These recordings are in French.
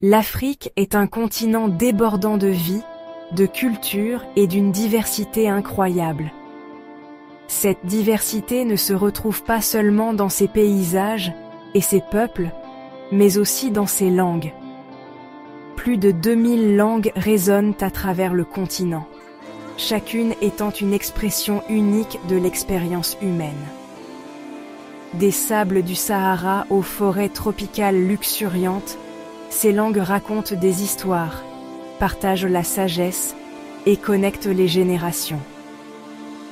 L'Afrique est un continent débordant de vie, de culture et d'une diversité incroyable. Cette diversité ne se retrouve pas seulement dans ses paysages et ses peuples, mais aussi dans ses langues. Plus de 2000 langues résonnent à travers le continent, chacune étant une expression unique de l'expérience humaine. Des sables du Sahara aux forêts tropicales luxuriantes, ces langues racontent des histoires, partagent la sagesse et connectent les générations.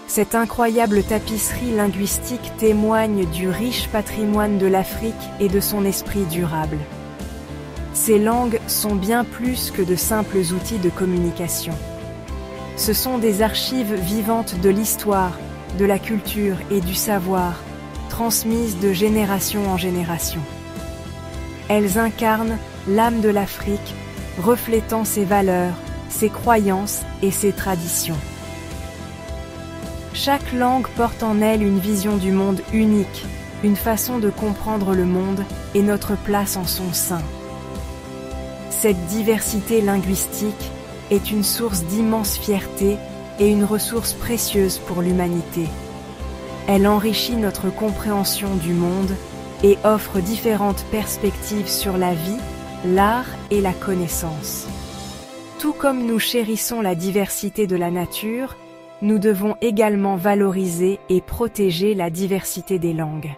Cette incroyable tapisserie linguistique témoigne du riche patrimoine de l'Afrique et de son esprit durable. Ces langues sont bien plus que de simples outils de communication. Ce sont des archives vivantes de l'histoire, de la culture et du savoir, transmises de génération en génération. Elles incarnent l'âme de l'Afrique, reflétant ses valeurs, ses croyances et ses traditions. Chaque langue porte en elle une vision du monde unique, une façon de comprendre le monde et notre place en son sein. Cette diversité linguistique est une source d'immense fierté et une ressource précieuse pour l'humanité. Elle enrichit notre compréhension du monde et offre différentes perspectives sur la vie, l'art et la connaissance. Tout comme nous chérissons la diversité de la nature, nous devons également valoriser et protéger la diversité des langues.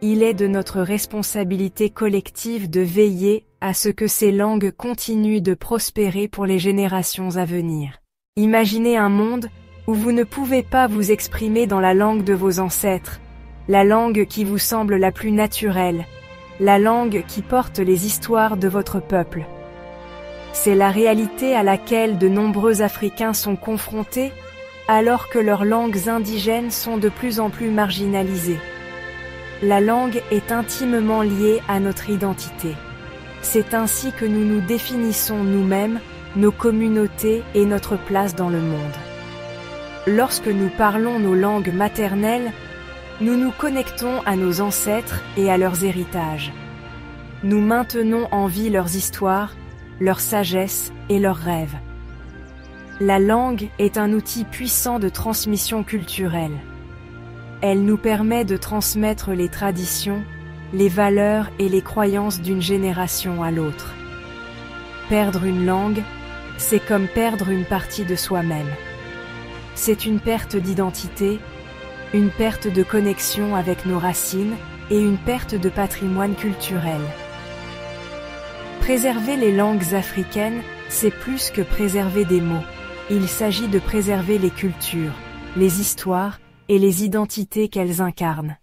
Il est de notre responsabilité collective de veiller à ce que ces langues continuent de prospérer pour les générations à venir. Imaginez un monde où vous ne pouvez pas vous exprimer dans la langue de vos ancêtres, la langue qui vous semble la plus naturelle, la langue qui porte les histoires de votre peuple. C'est la réalité à laquelle de nombreux Africains sont confrontés, alors que leurs langues indigènes sont de plus en plus marginalisées. La langue est intimement liée à notre identité. C'est ainsi que nous nous définissons nous-mêmes, nos communautés et notre place dans le monde. Lorsque nous parlons nos langues maternelles, nous nous connectons à nos ancêtres et à leurs héritages. Nous maintenons en vie leurs histoires, leur sagesse et leurs rêves. La langue est un outil puissant de transmission culturelle. Elle nous permet de transmettre les traditions, les valeurs et les croyances d'une génération à l'autre. Perdre une langue, c'est comme perdre une partie de soi-même. C'est une perte d'identité, une perte de connexion avec nos racines et une perte de patrimoine culturel. Préserver les langues africaines, c'est plus que préserver des mots. Il s'agit de préserver les cultures, les histoires et les identités qu'elles incarnent.